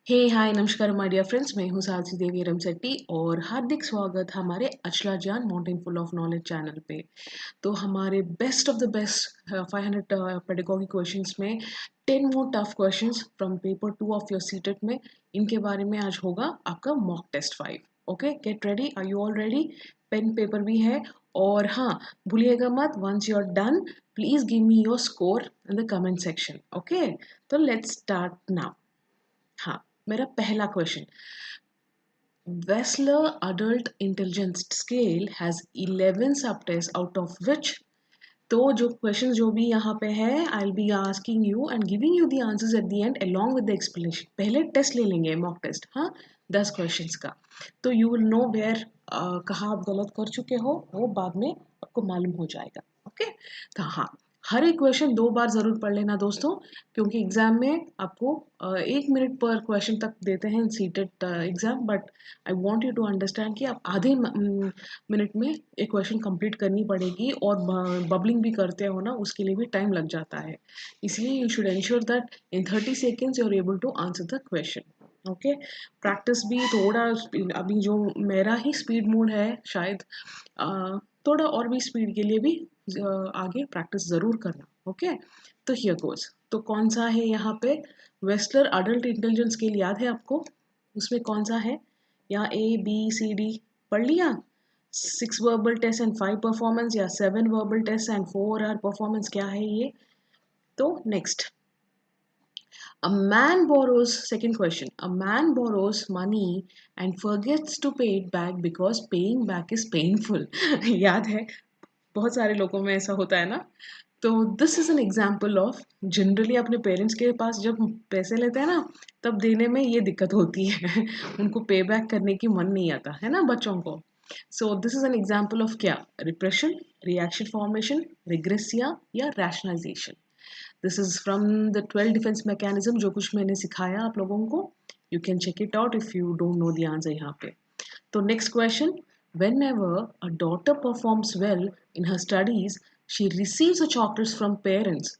हे हाय नमस्कार my dear friends, मैं हूँ साक्षी देवी रमसेट्टी और हार्दिक स्वागत हमारे Achala Gyan mountain full of knowledge channel पे। तो हमारे best of the best 500 pedagogy questions में 10 more tough questions from paper 2 of your CTET में, इनके बारे में आज होगा आपका mock test 5। Okay, get ready. Are you all ready? Pen paper भी है। और हाँ, भूलिएगा मत, once you are done please give me your score in the comment section. Okay, तो लेट्स स्टार्ट नाउ। हाँ, मेरा पहला question, Wessler Adult Intelligence Scale has 11 subtests out of which। तो जो क्वेश्चन जो भी यहाँ पे है, I will be asking you and giving you the answers eight the and along with the explanation. पहले टेस्ट ले लेंगे, मॉक टेस्ट, हाँ, 10 क्वेश्चंस का। तो यू विल नो वेयर कहाँ आप गलत कर चुके हो, वो बाद में आपको मालूम हो जाएगा। ओके, तो हाँ, हर एक क्वेश्चन 2 बार ज़रूर पढ़ लेना दोस्तों, क्योंकि एग्ज़ाम में आपको 1 मिनट पर क्वेश्चन तक देते हैं CTET exam, but I want you to understand कि आप आधे मिनट में एक क्वेश्चन कंप्लीट करनी पड़ेगी, और बबलिंग भी करते हो ना, उसके लिए भी टाइम लग जाता है। इसलिए you should ensure that in 30 seconds you are able to answer the question. Okay, practice भी थोड़ा, अभी जो मेरा ही स्पीड मोड है शायद, थोड़ा और भी स्पीड के लिए भी आगे प्रैक्टिस ज़रूर करना। ओके, तो हियर गोज। तो कौन सा है यहाँ पे? वेस्लर अडल्ट इंटेलिजेंस स्केल याद है आपको? उसमें कौन सा है? या ABCD पढ़ लिया? 6 वर्बल टेस्ट एंड 5 परफॉर्मेंस, या 7 verbal test and 4 are performance, क्या है ये? तो next, a man borrows, second question, a man borrows money and forgets to pay it back because paying back is painful। याद है, बहुत सारे लोगों में ऐसा होता है ना। तो this is an example of, generally अपने पेरेंट्स के पास जब पैसे लेते हैं ना, तब देने में ये दिक्कत होती है उनको पे बैक करने की मन नहीं आता है ना बच्चों को। So this is an example of क्या? रिप्रेशन, रिएक्शन फॉर्मेशन, रिग्रेसिया या rationalization. This is from the 12 defence mechanism, जो कुछ मैंने सिखाया आप लोगों को। You can check it out if you don't know the answer यहाँ पे। तो next question, whenever a daughter performs well in her studies, she receives a chocolate from parents,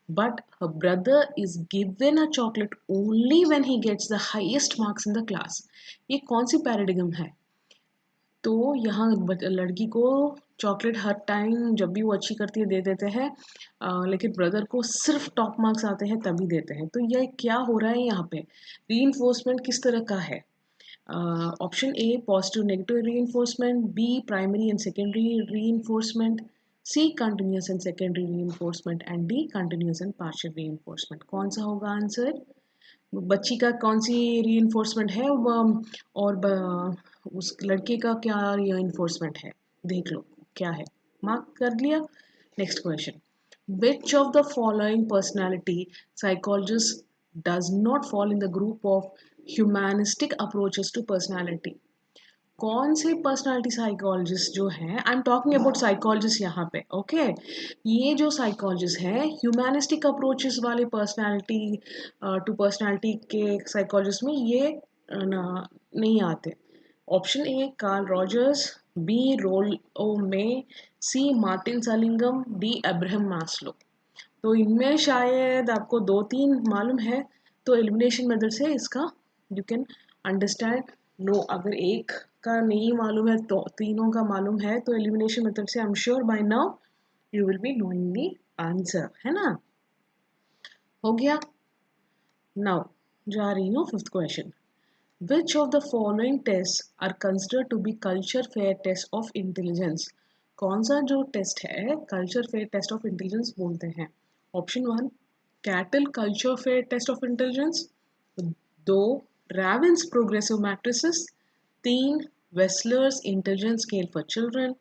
but her brother is given a chocolate only when he gets the highest marks in the class। ये कौन सी paradigm है? तो यहाँ लड़की को chocolate हर time जब भी वो अच्छी करती है दे देते हैं, लेकिन ब्रदर को सिर्फ टॉप मार्क्स आते हैं तभी देते हैं। तो यह क्या हो रहा है यहाँ पे? रीइंफोर्समेंट किस तरह का है? Option A positive negative reinforcement, B primary and secondary reinforcement, C continuous and secondary reinforcement and D continuous and partial reinforcement. कौन सा होगा आंसर? बच्ची का कौन सी रीइंफोर्समेंट है और उस लड़के का क्या रीइंफोर्समेंट है? देख लो क्या है, मार्क कर लिया। Next question, which of the following personality psychologists does not fall in the group of humanistic approaches to personality? कौन से पर्सनालिटी साइकोलॉजिस्ट जो हैं, I am talking about psychologist यहाँ पे। ओके, ये जो साइकोलॉजिस्ट है ह्यूमैनिस्टिक अप्रोचेस वाले पर्सनालिटी टू पर्सनालिटी के साइकोलॉजिस्ट में ये नहीं आते। Option A Carl Rogers, B Rollo May, C Martin Seligman, D Abraham Maslow. तो इनमें शायद आपको 2-3 मालूम है, तो एलिमिनेशन मेथड से इसका यू कैन अंडरस्टैंड। नो, अगर एक का नहीं मालूम है तो तीनों का मालूम है, तो एलिमिनेशन मेथड से I am sure by now you will be knowing the answer, है ना? हो गया। नाउ जा रही हूँ fifth question, which of the following test are considered to be culture fair test of intelligence? कौन सा जो टेस्ट है culture fair test of intelligence बोलते हैं? Option 1 Cattell culture fair test of intelligence, 2 Raven's progressive matrices, 3 Wechsler's intelligence scale for children,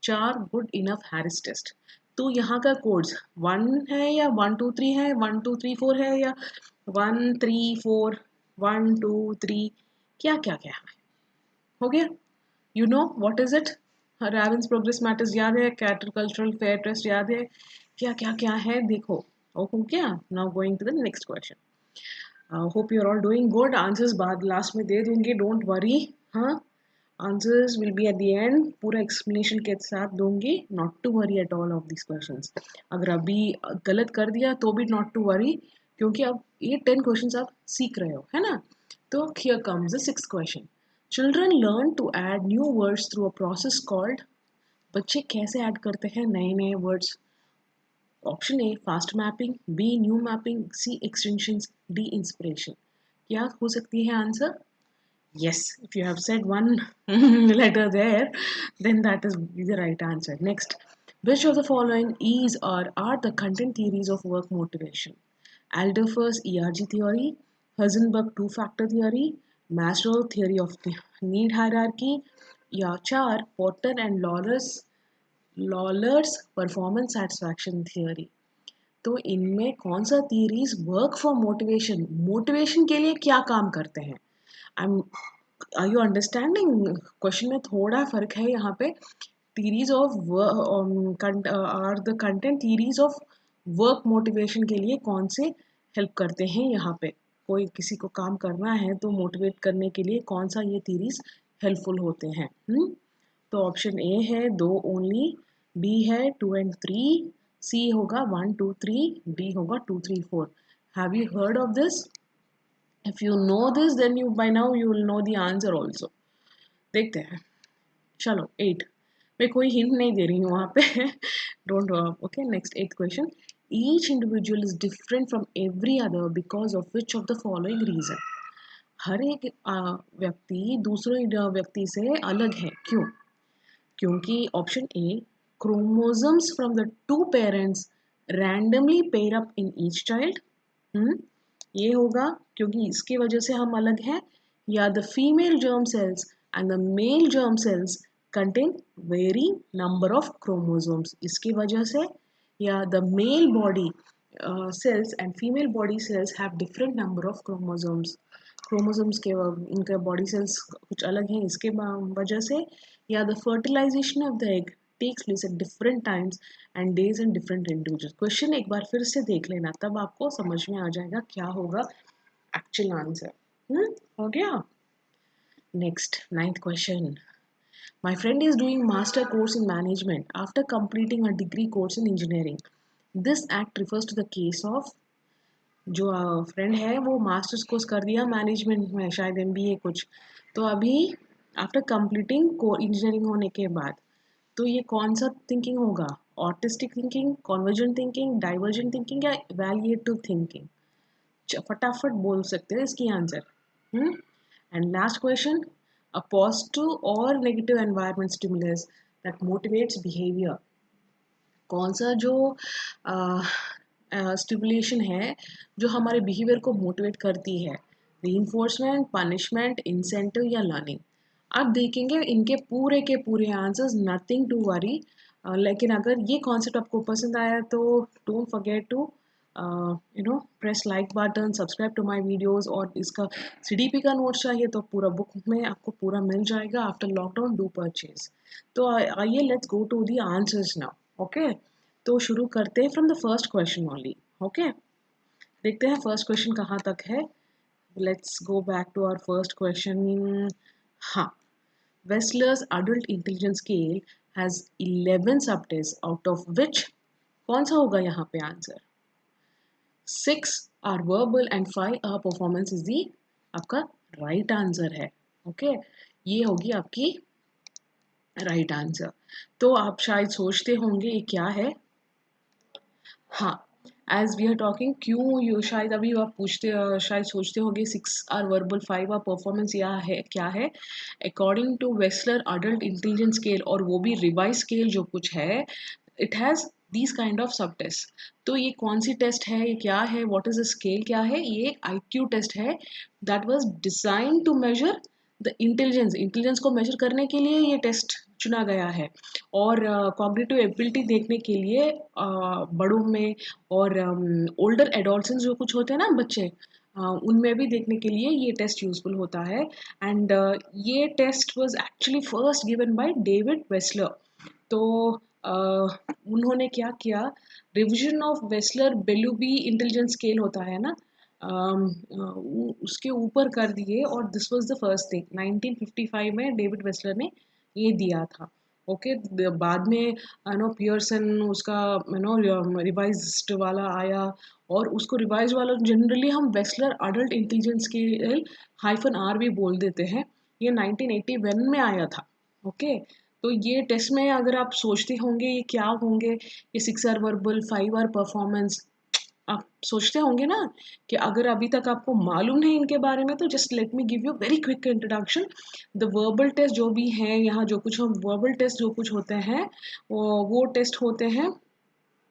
4 good enough Harris test. तो यहाँ का codes 1 है या 1 2 3 है, 1 2 3 4 है, या 1 3 4 1 2 3, क्या क्या क्या है? हो गया। You know what is it? Raven's progressive matrices याद है, कैटल कल्चरल फेयर टेस्ट याद है, क्या क्या क्या है देखो। ओके क्या, now going to the next question. Hope you are all doing good. Answers बाद लास्ट में दे दूंगी, डोंट वरी। हाँ, answers will be at the end, पूरा एक्सप्लेनेशन के साथ दूंगी, not to worry at all of this questions. अगर अभी गलत कर दिया तो भी नॉट टू वरी, क्योंकि अब ये 10 क्वेश्चंस आप सीख रहे हो, है ना? तो here comes the sixth question. Children learn to add new words through a process called. बच्चे कैसे ऐड करते हैं नए नए words? Option A fast mapping, B new mapping, C extensions, D inspiration. क्या हो सकती है answer? Yes, if you have said one letter there, then that is the right answer. Next, which of the following is or are the content theories of work motivation? Alderfer's ERG theory, Heisenberg two-factor theory, Maslow theory of the need hierarchy, या चार Porter and Lawler's performance satisfaction theory. तो इनमें कौन सा theories work for motivation, motivation के लिए क्या काम करते हैं? I am are you understanding? Question में थोड़ा फर्क है यहाँ पे. theories of are the content theories of work motivation के लिए कौन से हेल्प करते हैं यहाँ पे? कोई किसी को काम करना है तो मोटिवेट करने के लिए कौन सा ये theories हेल्पफुल होते हैं? तो ऑप्शन ए है 2 ओनली, बी है 2 and 3, सी होगा 1 2 3, डी होगा 2 3 4. Have you heard of this? If you know this, then you by now you will know the answer also. देखते हैं. चलो 8. मैं कोई हिंट नहीं दे रही हूँ वहाँ पे. Don't okay. Next 8th question. Each individual is different from every other because of which of the following reason? हर एक व्यक्ति दूसरे व्यक्ति से अलग है. क्यों? क्योंकि option A chromosomes from the two parents randomly pair up in each child. ये होगा क्योंकि इसकी वजह से हम अलग हैं. या the female germ cells and the male germ cells contain varying number of chromosomes, इसकी वजह से. या the male body cells and female body cells have different number of chromosomes. Chromosomes के इनके बॉडी सेल्स कुछ अलग हैं इसके वजह से. या the fertilization of the egg takes place at different times and days in different individuals. Question एक बार फिर से देख लेना, तब आपको समझ में आ जाएगा क्या होगा एक्चुअल आंसर. हो गया. Next 9th question. My friend is doing master course in management after completing a degree course in engineering. This act refers to the case of. जो फ्रेंड है वो मास्टर्स कोर्स कर दिया मैनेजमेंट में, शायद MBA कुछ, तो अभी आफ्टर कंप्लीटिंग इंजीनियरिंग होने के बाद, तो ये कौन सा थिंकिंग होगा? Autistic thinking, convergent thinking, divergent thinking या इवैल्यूएटिव थिंकिंग? फटाफट बोल सकते हैं इसकी answer. And last question. A positive और negative environment stimulus that motivates behaviour. कौन सा जो स्टिमुलेशन है जो हमारे बिहेवियर को मोटिवेट करती है? रीइंफोर्समेंट, पनिशमेंट, इंसेंटिव या लर्निंग? आप देखेंगे इनके पूरे के पूरे आंसर्स, नथिंग टू वरी. लेकिन अगर ये कॉन्सेप्ट आपको पसंद आया तो don't forget to press like button, subscribe to my videos. और इसका CDP का नोट्स चाहिए तो पूरा बुक में आपको पूरा मिल जाएगा. After lockdown do purchase. तो आइए let's go to the answers now. Okay, तो शुरू करते हैं from the first question only. Okay, देखते हैं फर्स्ट क्वेश्चन कहाँ तक है. Let's go back to our first question. हाँ, Wechsler's adult intelligence scale has 11 subtests, out of which कौन सा होगा यहाँ पे answer? 6 are verbal and 5 are performance is the आपका राइट आंसर है. ओके, ये होगी आपकी राइट आंसर. तो आप शायद सोचते होंगे ये क्या है. हाँ, एज वी आर टॉकिंग, क्यों यू शायद अभी आप पूछते शायद सोचते होंगे 6 आर वर्बल 5 आर परफॉर्मेंस या है क्या है. According to Wechsler adult intelligence scale, और वो भी रिवाइज स्केल जो कुछ है, it has these kind of sub test. तो ये कौन सी टेस्ट है, ये क्या है, व्हाट इज द स्केल, क्या है? ये IQ टेस्ट है that was design to measure the intelligence को मेजर करने के लिए ये टेस्ट चुना गया है. और कॉग्निटिव एबिलिटी देखने के लिए बड़ों में और ओल्डर एडोल्सेंस जो कुछ होते हैं ना बच्चे, उनमें भी देखने के लिए ये टेस्ट यूजफुल होता है. एंड ये test was actually first given by David Wechsler. तो उन्होंने क्या किया, revision of Wechsler Bellevue intelligence scale होता है ना, उसके ऊपर कर दिए. और this was the first thing 1955 में डेविड वेस्लर ने ये दिया था. ओके, बाद में पियर्सन उसका रिवाइज्ड वाला आया और उसको रिवाइज वाला जनरली हम Wechsler adult intelligence scale -R भी बोल देते हैं। ये 1981 में आया था। ओके, तो ये टेस्ट में अगर आप सोचते होंगे ये क्या होंगे, ये 6R वर्बल, 5R परफॉर्मेंस, आप सोचते होंगे ना कि अगर अभी तक आपको मालूम नहीं इनके बारे में तो just let me give you very quick introduction. The verbal test जो भी है यहाँ, जो कुछ हम वर्बल टेस्ट जो कुछ होते हैं वो टेस्ट होते हैं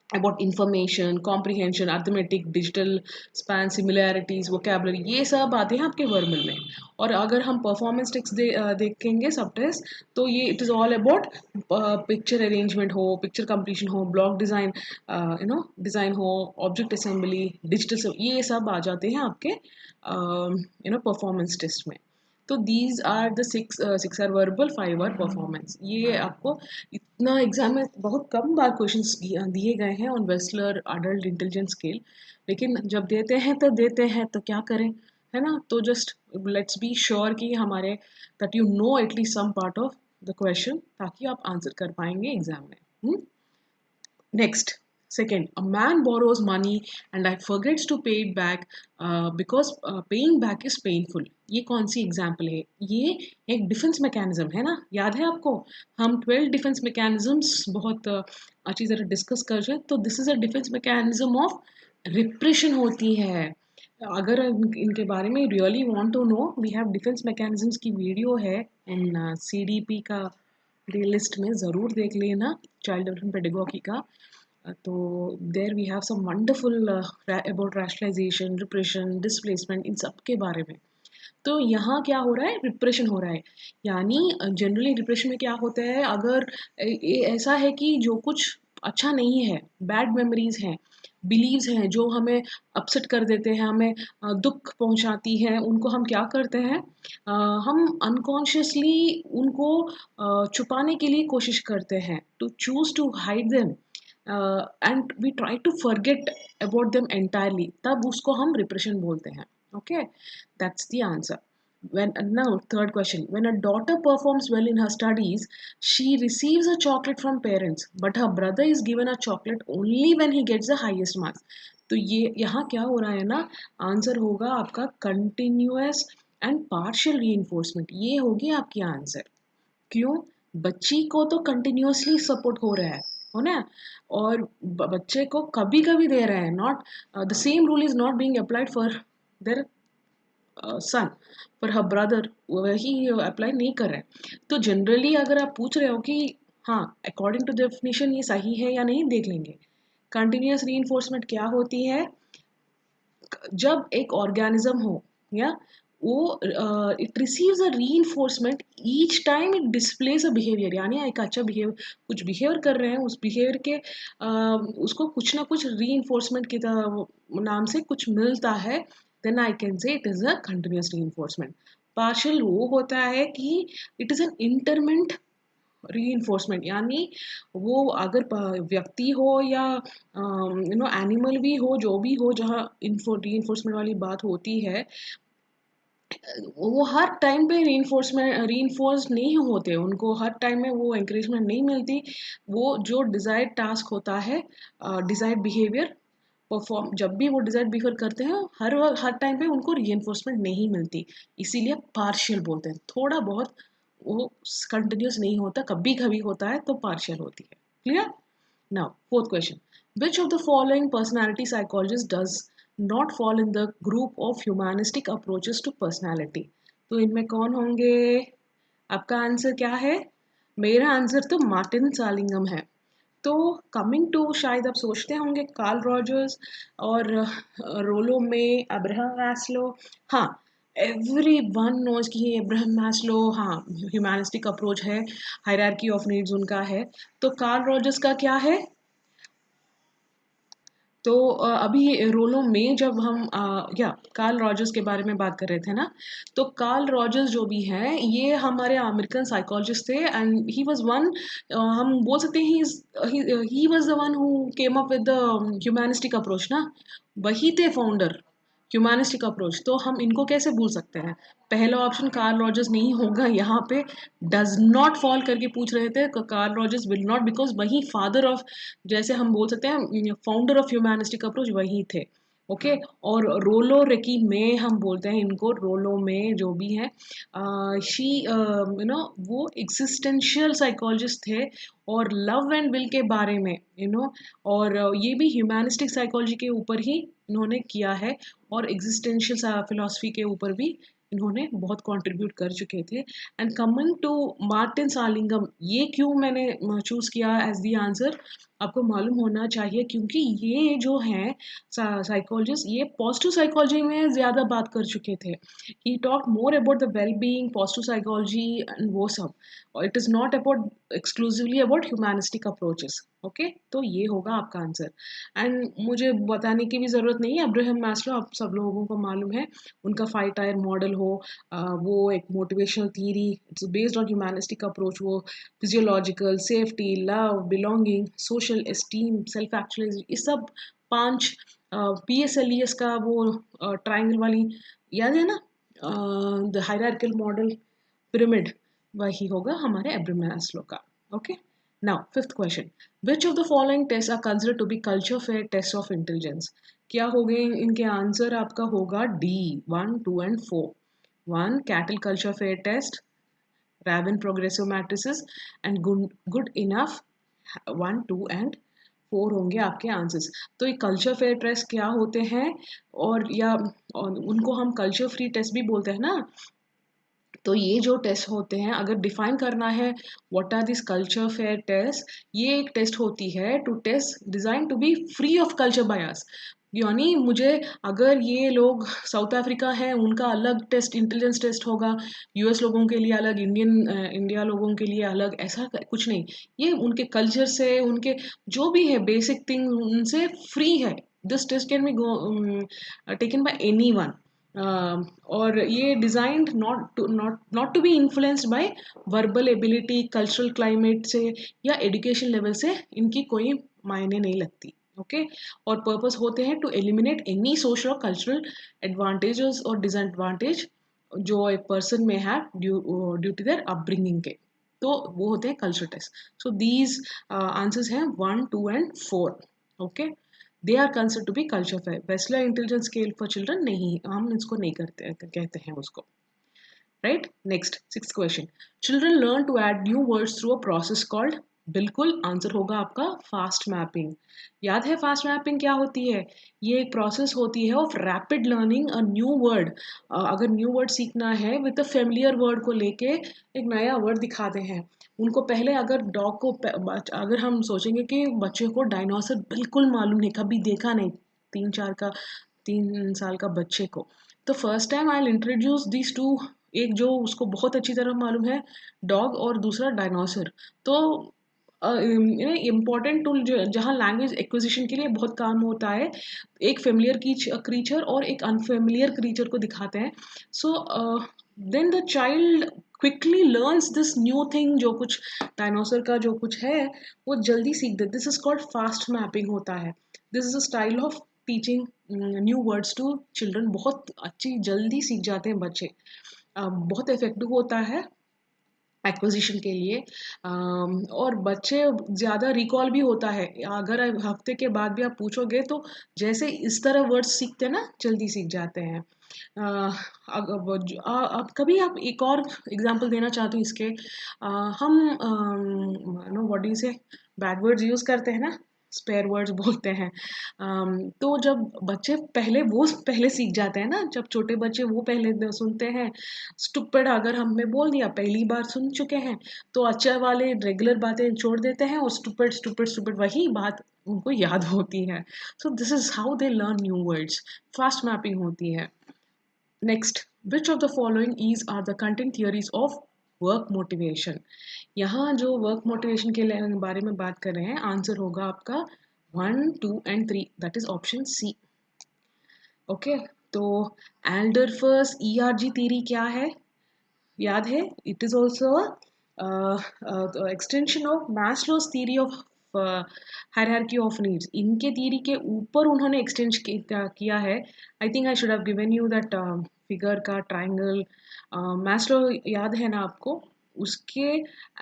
about information, comprehension, arithmetic, digital span, similarities, vocabulary, ये सब आते हैं आपके वर्बल में। और अगर हम परफॉर्मेंस टेक्स्ट देखेंगे सब टेस्ट, तो ये it is all about picture arrangement हो, पिक्चर कंप्लीशन हो, ब्लॉक डिज़ाइन डिज़ाइन हो, ऑब्जेक्ट असेंबली, डिजिटल, सब ये सब आ जाते हैं आपके परफॉर्मेंस टेस्ट में। तो these are the 6R verbal, 5R performance. ये आपको इतना एग्जाम में बहुत कम बार क्वेश्चंस दिए गए हैं on Wechsler adult intelligence scale, लेकिन जब देते हैं तो क्या करें, है ना। तो जस्ट लेट्स बी श्योर कि हमारे that you know at least some part of the question, ताकि आप आंसर कर पाएंगे एग्जाम में। Next, second, a man borrows money and I forgets to pay it back because paying back is painful. ये कौन सी example है? ये एक डिफेंस मैकेनिज्म है ना, याद है आपको? हम 12 डिफेंस मैकेनिज्म्स बहुत अच्छी तरह डिस्कस कर रहे हैं। तो this is a defence mechanism of repression होती है। अगर इनके बारे में really want to know, we have defence mechanisms की वीडियो है इन CDP का प्लेलिस्ट में, ज़रूर देख लेना, चाइल्ड डेवलपमेंट पेडागोगी का। तो there we have some wonderful about rationalisation, repression, displacement, इन सब के बारे में। तो यहाँ क्या हो रहा है, रिप्रेशन हो रहा है। यानी जनरली रिप्रेशन में क्या होता है, अगर ऐसा है कि जो कुछ अच्छा नहीं है, बैड मेमोरीज हैं, बिलीव्स हैं जो हमें अपसेट कर देते हैं, हमें दुख पहुंचाती है, उनको हम क्या करते हैं, हम अनकॉन्शियसली उनको छुपाने के लिए कोशिश करते हैं, to choose to hide them and we try to forget about them entirely, तब उसको हम रिप्रेशन बोलते हैं। Okay, that's the answer. Now third question, when a daughter performs well in her studies, she receives a chocolate from parents, but her brother is given a chocolate only when he gets the highest marks. तो ये यहाँ क्या हो रहा है ना, answer होगा आपका कंटिन्यूअस एंड पार्शियल रीइंफोर्समेंट, ये होगी आपकी आंसर। क्यों? बच्ची को तो कंटिन्यूअसली सपोर्ट हो रहा है, हो ना, और बच्चे को कभी कभी दे रहे हैं, not the same rule is not being applied for their son, पर हर ब्रदर वही अप्लाई नहीं कर रहे हैं। तो जनरली अगर आप पूछ रहे हो कि हाँ अकॉर्डिंग टू डेफिनेशन ये सही है या नहीं, देख लेंगे। कंटिन्यूअस रीइंफोर्समेंट क्या होती है, जब एक ऑर्गेनिज्म हो या वो it receives a reinforcement each time it displays a behaviour, यानी एक अच्छा बिहेव, कुछ बिहेवियर कर रहे हैं, उस बिहेवियर के उसको कुछ ना कुछ रीइंफोर्समेंट की नाम से कुछ मिलता है, then I can say it is a continuous reinforcement. Partial वो होता है कि it is an intermittent reinforcement, यानी वो अगर व्यक्ति हो या एनिमल भी हो, जो भी हो, जहाँ रीइंफोर्समेंट वाली बात होती है, वो हर टाइम पे रीइंफोर्स नहीं होते, उनको हर टाइम में वो एंकरेजमेंट नहीं मिलती। वो जो डिजायर्ड टास्क होता है, डिजायर्ड बिहेवियर परफॉर्म, जब भी वो डिजायर्ड बिहेवियर करते हैं, हर टाइम पे उनको रीइंफोर्समेंट नहीं मिलती, इसीलिए पार्शियल बोलते हैं। थोड़ा बहुत वो कंटिन्यूस नहीं होता, कभी कभी होता है तो पार्शियल होती है। Clear? Now fourth question, which of the following personality psychologists does not fall in the group of humanistic approaches to personality? तो इनमें कौन होंगे? आपका आंसर क्या है? मेरा आंसर तो मार्टिन सालिंगम है। तो कमिंग टू, शायद आप सोचते होंगे कार्ल रॉजर्स और रोलो में अब्राहम मैस्लो। हाँ, एवरी वन नोज कि ये अब्राहम मैस्लो, हाँ, ह्यूमैनिस्टिक अप्रोच है, हायरार्की ऑफ नीड्स उनका है। तो कार्ल रॉजर्स का क्या है? तो अभी रोलो में जब हम या कार्ल रॉजर्स के बारे में बात कर रहे थे ना, तो कार्ल रॉजर्स जो भी हैं ये हमारे अमेरिकन साइकोलॉजिस्ट थे, एंड ही वाज वन, हम बोल सकते हैं he was the one who came up with the humanistic approach ना, वही थे फाउंडर ह्यूमैनिस्टिक अप्रोच। तो हम इनको कैसे भूल सकते हैं? पहला ऑप्शन कार्ल रॉजर्स नहीं होगा यहाँ पे, डज नॉट फॉल करके पूछ रहे थे, Karl Rogers will not, because वही फादर ऑफ, जैसे हम बोल सकते हैं फाउंडर ऑफ ह्यूमैनिस्टिक अप्रोच वही थे। ओके। और रोलो रेकी में हम बोलते हैं इनको, रोलो में जो भी है, शी वो एग्जिस्टेंशियल साइकोलॉजिस्ट थे और लव एंड विल के बारे में और ये भी ह्यूमैनिस्टिक साइकोलॉजी के ऊपर ही इन्होंने किया है और एग्जिस्टेंशियल फिलॉसफी के ऊपर भी इन्होंने बहुत कंट्रीब्यूट कर चुके थे। एंड कमिंग टू मार्टिन सालिंगम, ये क्यों मैंने चूज किया एज द आंसर, आपको मालूम होना चाहिए क्योंकि ये जो हैं साइकोलॉजिस्ट, ये पॉजिटिव साइकोलॉजी में ज़्यादा बात कर चुके थे। ही talk more about the well being, positive psychology and वो सब, और it is not about exclusively about humanistic approaches. Okay, तो ये होगा आपका आंसर। एंड मुझे बताने की भी ज़रूरत नहीं है, अब्राहम मास्लो आप सब लोगों को मालूम है, उनका 5 टायर मॉडल हो, वो एक motivational theory, it's based on humanistic approach, वो physiological, safety, love, belonging, social esteem, self actualisation, ये सब 5 PSLES का वो ट्राइंगल वाली याद है ना, द हायरार्किकल मॉडल पिरामिड, वही होगा हमारे अब्राहम मास्लो का। Okay, now fifth question, which of the following test are considered to be culture fair test of intelligence? क्या हो गए इनके आंसर? आपका होगा D 1, 2 and 4। 1 Cattell culture fair test, Raven progressive matrices and good enough 1, 2 and 4 होंगे आपके answers. तो ये कल्चर फेयर टेस्ट क्या होते हैं, और उनको हम कल्चर फ्री टेस्ट भी बोलते हैं ना। तो ये जो टेस्ट होते हैं, अगर डिफाइन करना है what are this culture fair test, ये एक टेस्ट होती है to test design to be free of culture bias. यानी मुझे, अगर ये लोग साउथ अफ्रीका है उनका अलग टेस्ट, इंटेलिजेंस टेस्ट होगा, US लोगों के लिए अलग, इंडिया लोगों के लिए अलग, ऐसा कुछ नहीं। ये उनके कल्चर से, उनके जो भी है बेसिक थिंग उनसे फ्री है। This test can be taken by any one, और ये designed not to be influenced by verbal ability, cultural climate से या एजुकेशन लेवल से, इनकी कोई मायने नहीं लगती। ओके, और पर्पस होते हैं टू एलिमिनेट एनी सोशल और कल्चरल एडवांटेजेस और डिसएडवांटेज जो एक पर्सन में है ड्यू टू देयर अपब्रिंगिंग के, तो वो होते हैं culture test. So these answers हैं 1, 2 and 4। Okay, they are considered to be culture fair. Wechsler intelligence scale for children नहीं, हम इसको नहीं करते, कहते हैं उसको, right. Next, sixth question, children learn to add new words through a process called? बिल्कुल, आंसर होगा आपका फास्ट मैपिंग। याद है फास्ट मैपिंग क्या होती है? ये एक प्रोसेस होती है of rapid learning a new word. अगर न्यू वर्ड सीखना है विद अ फेमिलियर वर्ड को लेके एक नया वर्ड दिखाते हैं उनको। पहले अगर डॉग को अगर हम सोचेंगे कि बच्चे को डायनासोर बिल्कुल मालूम नहीं, कभी देखा नहीं, 3 साल का बच्चे को, तो first time I will introduce this to, एक जो उसको बहुत अच्छी तरह मालूम है डॉग और दूसरा डायनासोर। तो इम्पॉर्टेंट टूल जो जहाँ लैंग्वेज एक्विजिशन के लिए बहुत काम होता है, एक फेमिलियर क्रीचर और एक अनफेमिलियर क्रीचर को दिखाते हैं। So then the child quickly learns this new thing, जो कुछ डायनासोर का जो कुछ है वो जल्दी सीख दे। This is called fast mapping होता है। This is a style of teaching new words to children. बहुत अच्छी जल्दी सीख जाते हैं बच्चे, बहुत इफेक्टिव होता है एक्विजिशन के लिए। और बच्चे ज़्यादा रिकॉल भी होता है, अगर हफ्ते के बाद भी आप पूछोगे तो जैसे इस तरह वर्ड्स सीखते हैं ना, जल्दी सीख जाते हैं। अब कभी आप एक और एग्जांपल देना चाहती हूँ इसके, हम नो व्हाट डू यू से, बैड वर्ड्स यूज़ करते हैं ना, स्पेयर वर्ड्स बोलते हैं। तो जब बच्चे पहले सीख जाते हैं ना, जब छोटे बच्चे वो पहले सुनते हैं। स्टूपिड अगर हमने बोल दिया, पहली बार सुन चुके हैं, तो अच्छा वाले रेगुलर बातें छोड़ देते हैं और स्टूपिड स्टूपिड स्टूपिड वही बात उनको याद होती है। So this is how they learn new words, fast mapping होती है। Next, which of the following is are the content theories of work motivation? यहाँ जो वर्क मोटिवेशन के बारे में बात कर रहे हैं, आंसर होगा आपका 1, 2 and 3, that is option C. Okay, तो एल्डरफर्स ERG थ्योरी क्या है? याद है, it is also extension of Maslow's theory of hierarchy of needs. इनके थ्योरी के ऊपर उन्होंने एक्सटेंड किया है। I think I should have given you that figure का ट्राइंगल। मैस्लो याद है ना आपको? उसके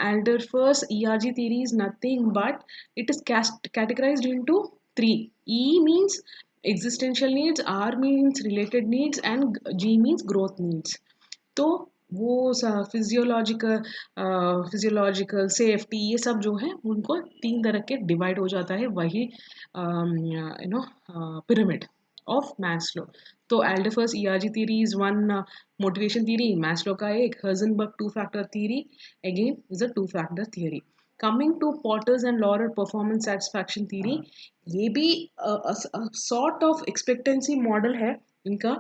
Alderfer's ERG theory is nothing but it is categorised into 3। E means existential needs, are means related needs and G means growth needs. तो वो physiological physiological safety ये सब जो है उनको 3 तरह के डिवाइड हो जाता है वही पिरामिड ऑफ मैस्लो। तो Alderfer's ERG theory is one motivation theory, Maslow का एक Herzberg 2 factor theory again is a 2 factor theory. Coming to Porter's and Lawler performance satisfaction theory, ये भी सॉर्ट ऑफ एक्सपेक्टेंसी मॉडल है इनका।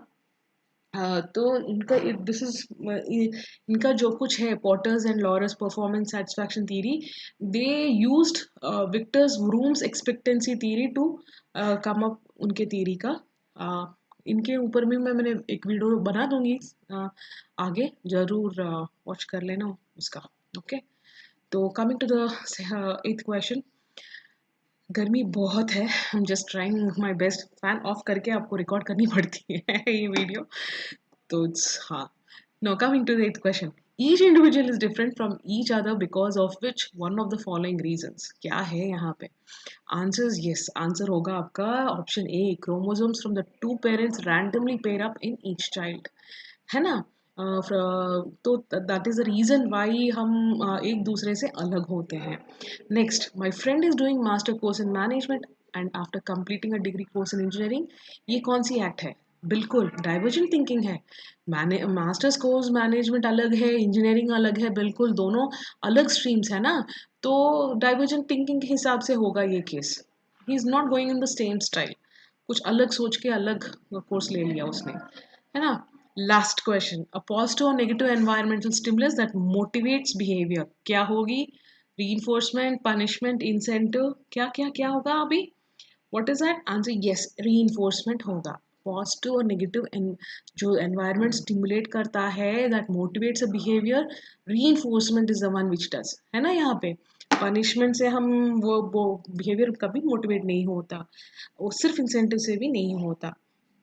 तो इनका this is इनका जो कुछ है Porter's and Lawler's performance satisfaction theory, they used Victor's Vroom's expectancy theory to come up उनके थ्योरी का। इनके ऊपर भी मैंने एक वीडियो बना दूंगी, आगे जरूर वॉच कर लेना उसका। ओके, तो coming to the 8th question. गर्मी बहुत है, I am just trying my best, fan of करके आपको रिकॉर्ड करनी पड़ती है ये वीडियो। तो हाँ, now coming to the 8th question, each individual is different from each other because of which one of the following reasons। क्या है यहाँ पे आंसर्स? यस, आंसर होगा आपका option A, chromosomes from the 2 parents randomly pair up in each child, है ना। तो that is the reason why हम एक दूसरे से अलग होते हैं। Next, my friend is doing master course in management and after completing a degree course in engineering. ये कौन सी एक्ट है? बिल्कुल डाइवर्जेंट थिंकिंग है। मास्टर्स कोर्स मैनेजमेंट अलग है, इंजीनियरिंग अलग है, बिल्कुल दोनों अलग स्ट्रीम्स है ना। तो डाइवर्जेंट थिंकिंग के हिसाब से होगा ये case. He is not going in the same style, कुछ अलग सोच के अलग कोर्स ले लिया उसने, है ना। लास्ट क्वेश्चन, अ पॉजिटिव और negative environmental stimulus that motivates behaviour, क्या होगी? रीइंफोर्समेंट, पनिशमेंट, इंसेंटिव, क्या क्या क्या होगा अभी? What is that answer? Yes, reinforcement होगा। पॉजिटिव और नेगेटिव जो एनवायरनमेंट स्टिमुलेट करता है that motivates a behaviour, reinforcement is the one which does, है ना। यहाँ पे पनिशमेंट से हम वो बिहेवियर कभी मोटिवेट नहीं होता, वो सिर्फ इंसेंटिव से भी नहीं होता,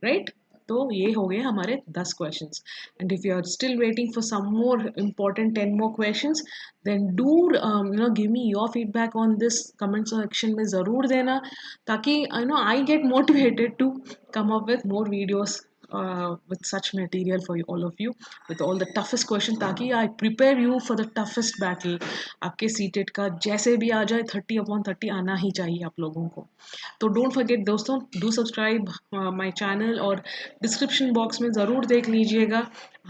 राइट। तो ये हो गए हमारे 10 questions. And if you are still waiting for some more important 10 more questions, then do give me your feedback on this, comment section में ज़रूर देना, ताकि I get motivated to come up with more videos with such material for all of you, with all the toughest question, ताकि I prepare you for the toughest battle। आपके CTET का जैसे भी आ जाए 30/30 आना ही चाहिए आप लोगों को। तो डोंट फॉरगेट दोस्तों, डू सब्सक्राइब माय चैनल, और डिस्क्रिप्शन बॉक्स में ज़रूर देख लीजिएगा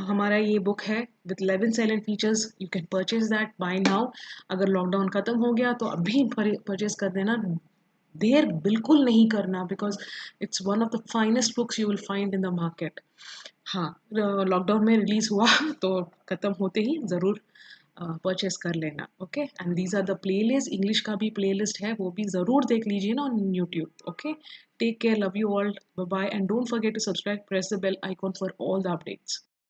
हमारा ये बुक है with 11 salient features, you can purchase that bye now. अगर लॉकडाउन ख़त्म हो गया तो अभी परचेज कर देना, देर बिल्कुल नहीं करना, because it's one of the finest books you will find in the market. हाँ, लॉकडाउन में रिलीज़ हुआ तो ख़त्म होते ही ज़रूर परचेस कर लेना। Okay, and these are the playlist, English का भी प्लेलिस्ट है, वो भी ज़रूर देख लीजिए ना on YouTube. Okay, take care, love you all, bye bye, and don't forget to subscribe, press the bell icon for all the updates.